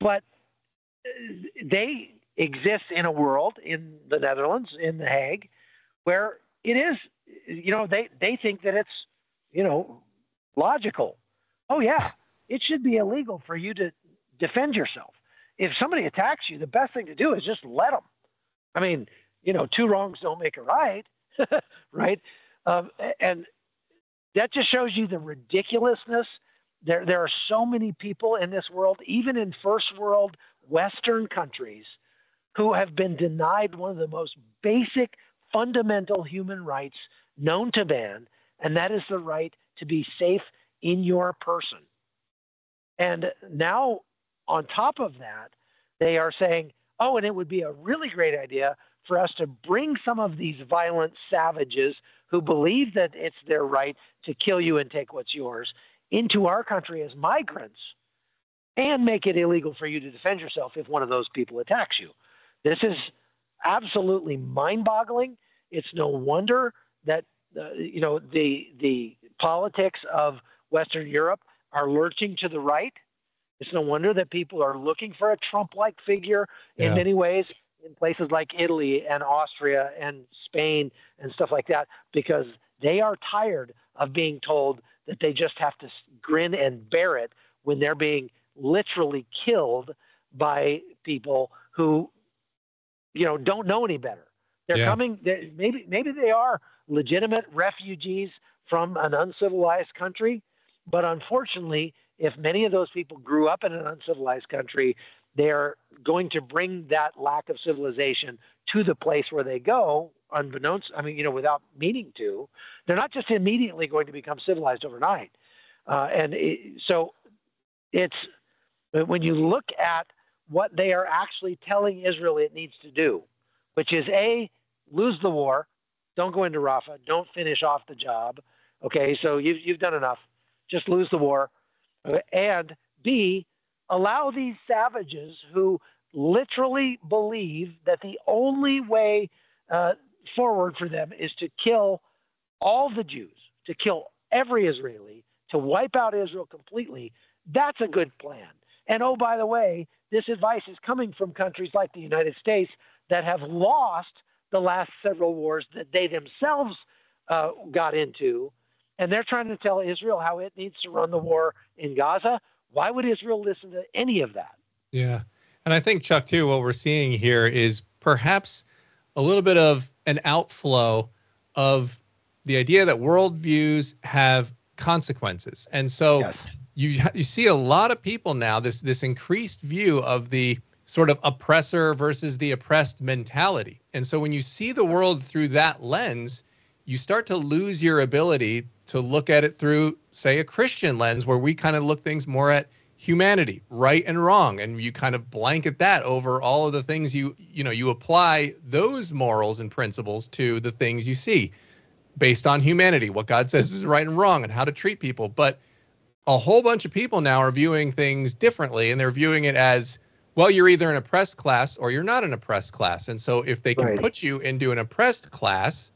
But they exist in a world in the Netherlands, in The Hague, where it is, they think that it's, logical. Oh, yeah, it should be illegal for you to defend yourself. If somebody attacks you, the best thing to do is just let them. I mean, two wrongs don't make a right, right? And that just shows you the ridiculousness. There are so many people in this world, even in first world Western countries, who have been denied one of the most basic, fundamental human rights known to man, and that is the right to be safe in your person. And now, on top of that, they are saying, oh, and it would be a really great idea for us to bring some of these violent savages who believe that it's their right to kill you and take what's yours into our country as migrants and make it illegal for you to defend yourself if one of those people attacks you. This is absolutely mind-boggling. It's no wonder that the politics of Western Europe are lurching to the right. It's no wonder that people are looking for a Trump-like figure in many ways in places like Italy and Austria and Spain and stuff like that, because they are tired of being told that they just have to grin and bear it when they're being literally killed by people who, don't know any better. They're coming. Maybe they are legitimate refugees from an uncivilized country, but unfortunately, if many of those people grew up in an uncivilized country, they're going to bring that lack of civilization to the place where they go, unbeknownst, without meaning to. They're not just immediately going to become civilized overnight. So it's, when you look at what they are actually telling Israel it needs to do, which is A, lose the war, don't go into Rafah, don't finish off the job. Okay, so you've done enough. Just lose the war. And B, allow these savages who literally believe that the only way forward for them is to kill all the Jews, to kill every Israeli, to wipe out Israel completely. That's a good plan. And oh, by the way, this advice is coming from countries like the United States that have lost the last several wars that they themselves got into. And they're trying to tell Israel how it needs to run the war in Gaza. Why would Israel listen to any of that? Yeah. And I think, Chuck, too, what we're seeing here is perhaps a little bit of an outflow of the idea that worldviews have consequences. And so you see a lot of people now, this increased view of the sort of oppressor versus the oppressed mentality. And so when you see the world through that lens, you start to lose your ability to look at it through, say, a Christian lens, where we kind of look things more at humanity, right and wrong, and you kind of blanket that over all of the things you apply those morals and principles to the things you see based on humanity, what God says is right and wrong, and how to treat people. But a whole bunch of people now are viewing things differently, and they're viewing it as, well, you're either an oppressed class or you're not an oppressed class. And so if they can put you into an oppressed class,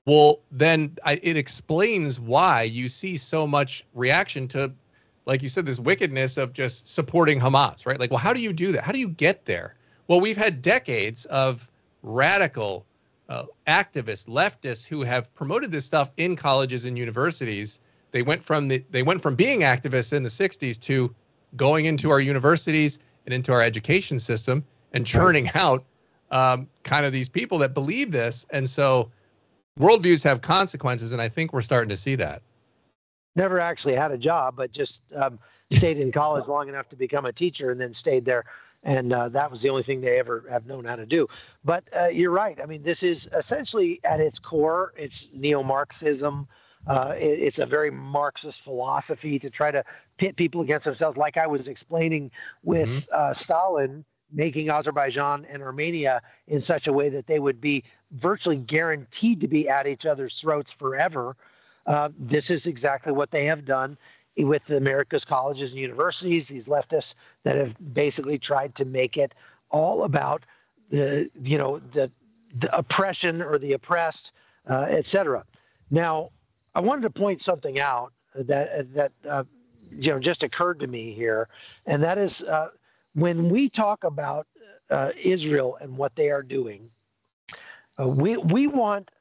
well, then it explains why you see so much reaction to, like you said, this wickedness of just supporting Hamas, right? Like, well, how do you do that? How do you get there? Well, we've had decades of radical activists, leftists who have promoted this stuff in colleges and universities. They went from being activists in the 60s to going into our universities and into our education system and churning out kind of these people that believe this. And so worldviews have consequences, and I think we're starting to see that. Never actually had a job, but just stayed in college long enough to become a teacher and then stayed there. And that was the only thing they ever have known how to do. But you're right. I mean, this is essentially at its core, it's neo-Marxism. It's a very Marxist philosophy to try to pit people against themselves, like I was explaining with Stalin making Azerbaijan and Armenia in such a way that they would be virtually guaranteed to be at each other's throats forever. This is exactly what they have done with America's colleges and universities, these leftists that have basically tried to make it all about the oppression or the oppressed, etc. Now, I wanted to point something out that just occurred to me here, and that is when we talk about Israel and what they are doing, we want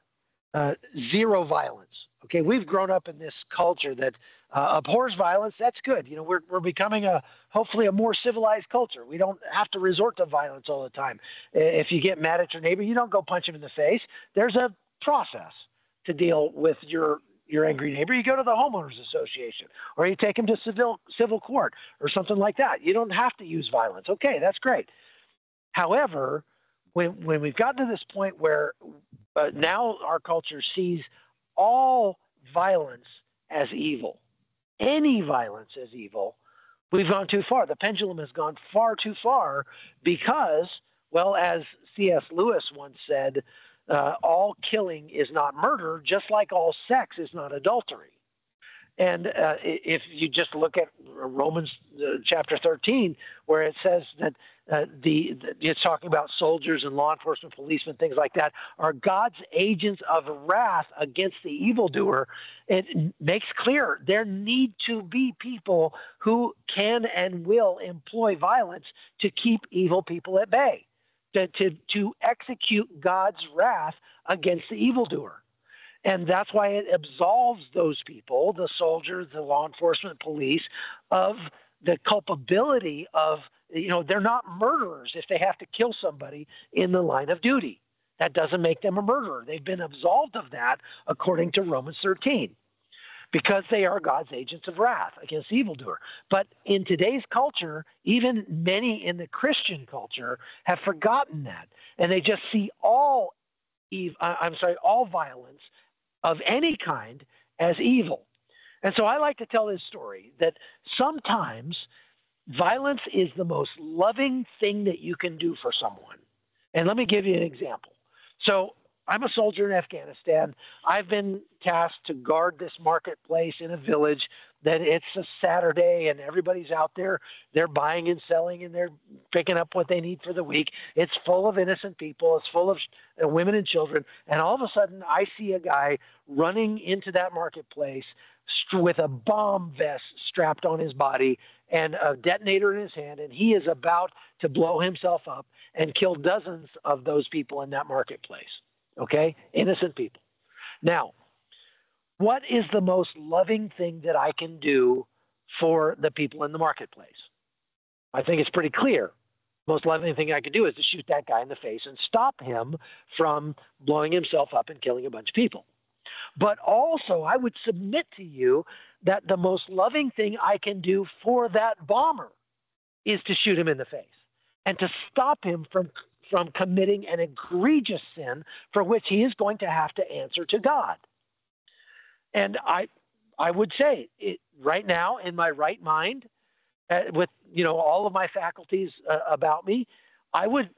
zero violence. Okay, we've grown up in this culture that abhors violence. That's good. We're becoming hopefully a more civilized culture. We don't have to resort to violence all the time. If you get mad at your neighbor, you don't go punch him in the face. There's a process to deal with your angry neighbor. You go to the homeowners association, or you take him to civil court or something like that. You don't have to use violence. Okay, that's great. However, when we've gotten to this point where now our culture sees all violence as evil, any violence as evil, we've gone too far. The pendulum has gone far too far because, well, as C.S. Lewis once said, all killing is not murder, just like all sex is not adultery. And if you just look at Romans chapter 13, where it says that it's talking about soldiers and law enforcement, policemen, things like that, are God's agents of wrath against the evildoer, it makes clear there need to be people who can and will employ violence to keep evil people at bay, to execute God's wrath against the evildoer. And that's why it absolves those people, the soldiers, the law enforcement, police, of the culpability of, they're not murderers if they have to kill somebody in the line of duty. That doesn't make them a murderer. They've been absolved of that according to Romans 13, because they are God's agents of wrath against the evildoer. But in today's culture, even many in the Christian culture have forgotten that. And they just see all violence of any kind as evil. And so I like to tell this story that sometimes violence is the most loving thing that you can do for someone. And let me give you an example. So I'm a soldier in Afghanistan. I've been tasked to guard this marketplace in a village that it's a Saturday and everybody's out there. They're buying and selling and they're picking up what they need for the week. It's full of innocent people. It's full of women and children. And all of a sudden, I see a guy running into that marketplace with a bomb vest strapped on his body and a detonator in his hand. And he is about to blow himself up and kill dozens of those people in that marketplace. Okay? Innocent people. Now, what is the most loving thing that I can do for the people in the marketplace? I think it's pretty clear. The most loving thing I can do is to shoot that guy in the face and stop him from blowing himself up and killing a bunch of people. But also, I would submit to you that the most loving thing I can do for that bomber is to shoot him in the face and to stop him from committing an egregious sin for which he is going to have to answer to God. And I would say right now, in my right mind, with all of my faculties about me, I would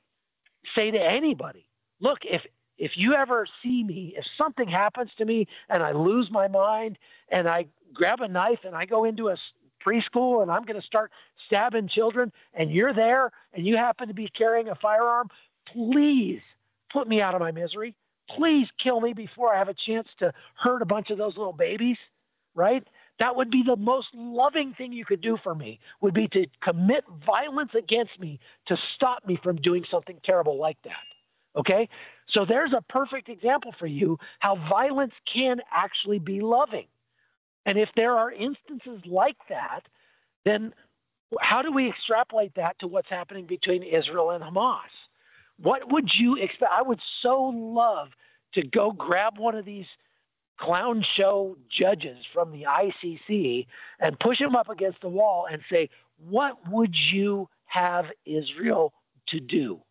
say to anybody, look, if you ever see me, if something happens to me and I lose my mind and I grab a knife and I go into a preschool and I'm going to start stabbing children and you're there and you happen to be carrying a firearm, please put me out of my misery. Please kill me before I have a chance to hurt a bunch of those little babies, right? That would be the most loving thing you could do for me, would be to commit violence against me to stop me from doing something terrible like that, okay? So there's a perfect example for you how violence can actually be loving. And if there are instances like that, then How do we extrapolate that to what's happening between Israel and Hamas? What would you expect? I would so love to go grab one of these clown show judges from the ICC and push them up against the wall and say, what would you have Israel to do?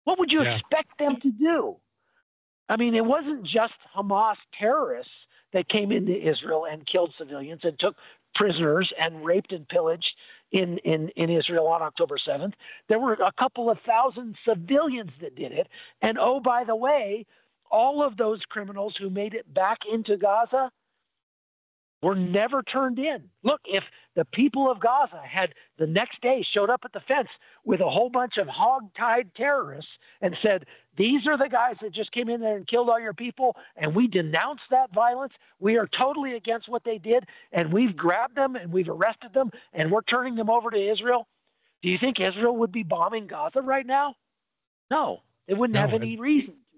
What would you Yeah. expect them to do? I mean, it wasn't just Hamas terrorists that came into Israel and killed civilians and took prisoners and raped and pillaged in Israel on October 7th. There were a couple of thousand civilians that did it. And oh, by the way, all of those criminals who made it back into Gaza were never turned in. Look, if the people of Gaza had the next day showed up at the fence with a whole bunch of hog-tied terrorists and said, these are the guys that just came in there and killed all your people, and we denounce that violence. We are totally against what they did, and we've grabbed them and we've arrested them, and we're turning them over to Israel. Do you think Israel would be bombing Gaza right now? No, they wouldn't have No. any reason to.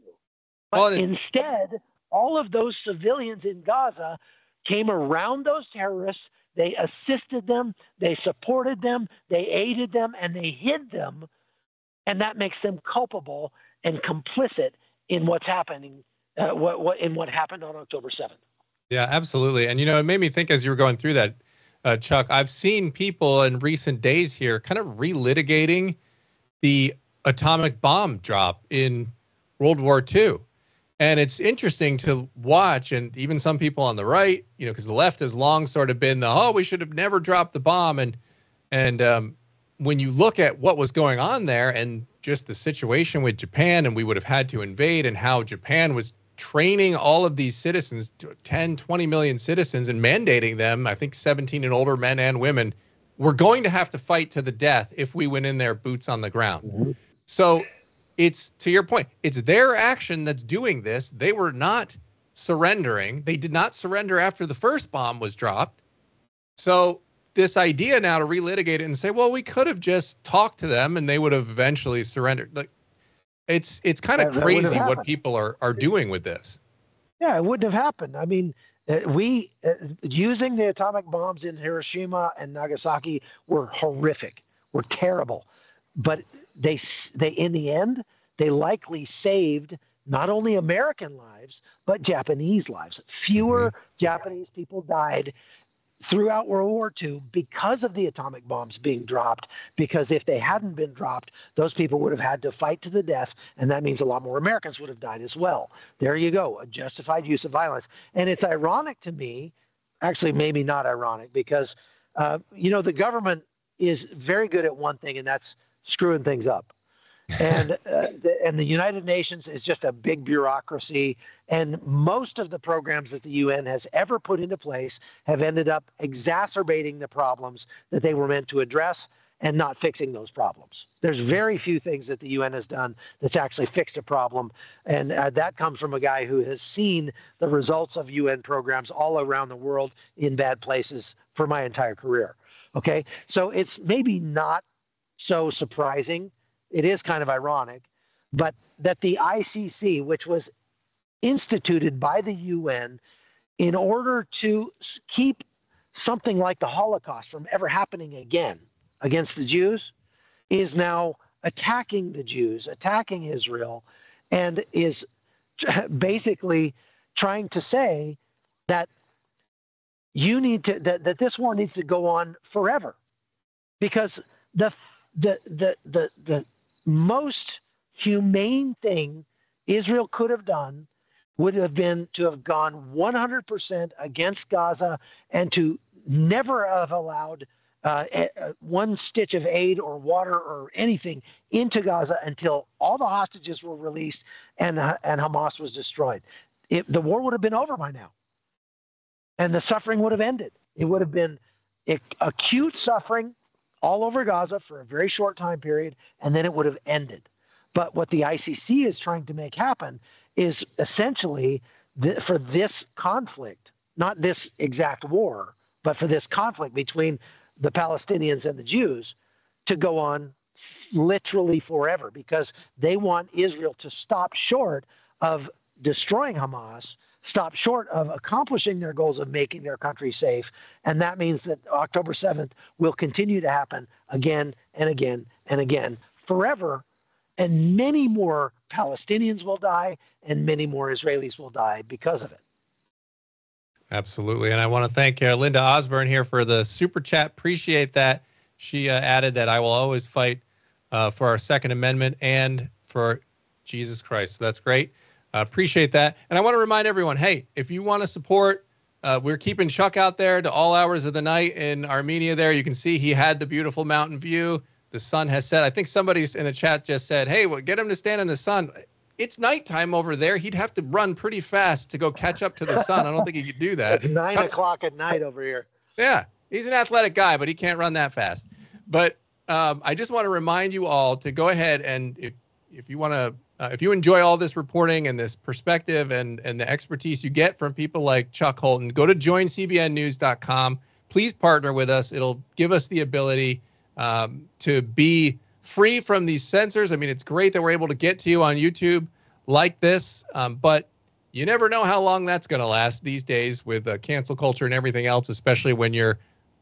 But Well, instead, all of those civilians in Gaza came around those terrorists. They assisted them, they supported them, they aided them, and they hid them. And that makes them culpable and complicit in what's happening, what happened on October 7th. yeah, absolutely. And, it made me think as you were going through that, Chuck, I've seen people in recent days here kind of relitigating the atomic bomb drop in World War II. And it's interesting to watch, and even some people on the right, because the left has long sort of been we should have never dropped the bomb. And when you look at what was going on there and just the situation with Japan, and we would have had to invade, and how Japan was training all of these citizens, 10, 20 million citizens, and mandating them, I think 17 and older men and women, were going to have to fight to the death if we went in there boots on the ground. Mm-hmm. So it's, to your point, it's their action that's doing this. They were not surrendering. They did not surrender after the first bomb was dropped. So this idea now to relitigate it and say, well, we could have just talked to them and they would have eventually surrendered. Like, it's kind of crazy what people are doing with this. Yeah, it wouldn't have happened. I mean, we using the atomic bombs in Hiroshima and Nagasaki were horrific, were terrible. But they in the end, they likely saved not only American lives, but Japanese lives. Fewer Japanese people died throughout World War II because of the atomic bombs being dropped, because if they hadn't been dropped, those people would have had to fight to the death, and that means a lot more Americans would have died as well. There you go, a justified use of violence. And it's ironic to me, actually maybe not ironic, because the government is very good at one thing, and that's screwing things up. And the United Nations is just a big bureaucracy, and most of the programs that the UN has ever put into place have ended up exacerbating the problems that they were meant to address and not fixing those problems. There's very few things that the UN has done that's actually fixed a problem, and that comes from a guy who has seen the results of UN programs all around the world in bad places for my entire career. Okay, so it's maybe not so surprising. It is kind of ironic, but that the ICC, which was instituted by the UN in order to keep something like the Holocaust from ever happening again against the Jews, is now attacking the Jews, attacking Israel, and is basically trying to say that that this war needs to go on forever, because the most humane thing Israel could have done would have been to have gone 100% against Gaza and to never have allowed one stitch of aid or water or anything into Gaza until all the hostages were released and Hamas was destroyed. The war would have been over by now, and the suffering would have ended. It would have been acute suffering all over Gaza for a very short time period, and then it would have ended. But what the ICC is trying to make happen is essentially for this conflict, not this exact war, but for this conflict between the Palestinians and the Jews to go on literally forever, because they want Israel to stop short of destroying Hamas stop short of accomplishing their goals of making their country safe. And that means that October 7th will continue to happen again and again and again forever. And many more Palestinians will die and many more Israelis will die because of it. Absolutely. And I want to thank Linda Osborne here for the super chat. Appreciate that. She added that I will always fight for our Second Amendment and for Jesus Christ. So that's great. Appreciate that. And I want to remind everyone, hey, if you want to support, we're keeping Chuck out there to all hours of the night in Armenia there. You can see he had the beautiful mountain view. The sun has set. I think somebody's in the chat just said, hey, well, get him to stand in the sun. It's nighttime over there. He'd have to run pretty fast to go catch up to the sun. I don't think he could do that. It's 9 o'clock at night over here. Yeah, he's an athletic guy, but he can't run that fast. But I just want to remind you all to go ahead and if you want to, if you enjoy all this reporting and this perspective and the expertise you get from people like Chuck Holton, go to joincbnnews.com. Please partner with us. It'll give us the ability to be free from these censors. I mean, it's great that we're able to get to you on YouTube like this, but you never know how long that's going to last these days with cancel culture and everything else, especially when you're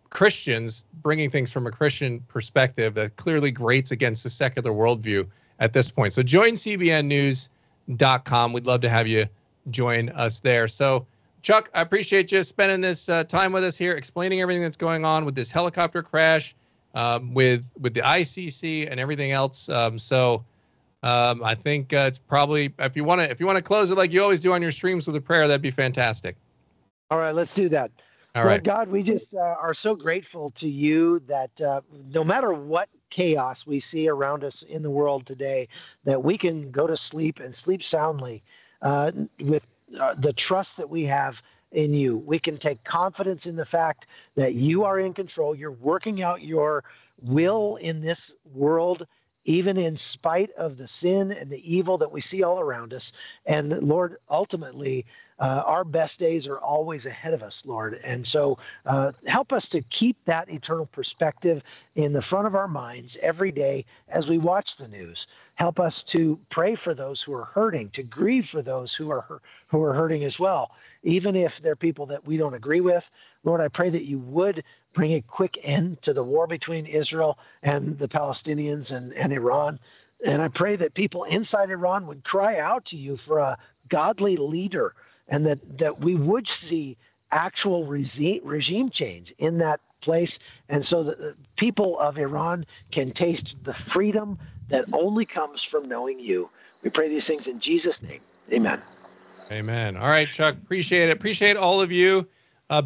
Christians bringing things from a Christian perspective that clearly grates against the secular worldview at this point. So join CBNnews.com. We'd love to have you join us there. So, Chuck, I appreciate you spending this time with us here, explaining everything that's going on with this helicopter crash, with the ICC and everything else. I think it's probably, if you want to close it like you always do on your streams with a prayer, that'd be fantastic. All right, let's do that. All Lord right. God, we just are so grateful to you that no matter what chaos we see around us in the world today, that we can go to sleep and sleep soundly with the trust that we have in you. We can take confidence in the fact that you are in control. You're working out your will in this world, even in spite of the sin and the evil that we see all around us. And Lord, ultimately, our best days are always ahead of us, Lord. And so help us to keep that eternal perspective in the front of our minds every day as we watch the news. Help us to pray for those who are hurting, to grieve for those who are hurting as well, even if they're people that we don't agree with. Lord, I pray that you would bring a quick end to the war between Israel and the Palestinians and Iran. And I pray that people inside Iran would cry out to you for a godly leader, and that we would see actual regime change in that place. And so that the people of Iran can taste the freedom that only comes from knowing you. We pray these things in Jesus' name. Amen. Amen. All right, Chuck, appreciate it. Appreciate all of you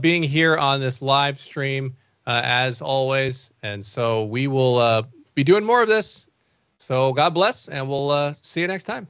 being here on this live stream as always. And so we will be doing more of this. So God bless, and we'll see you next time.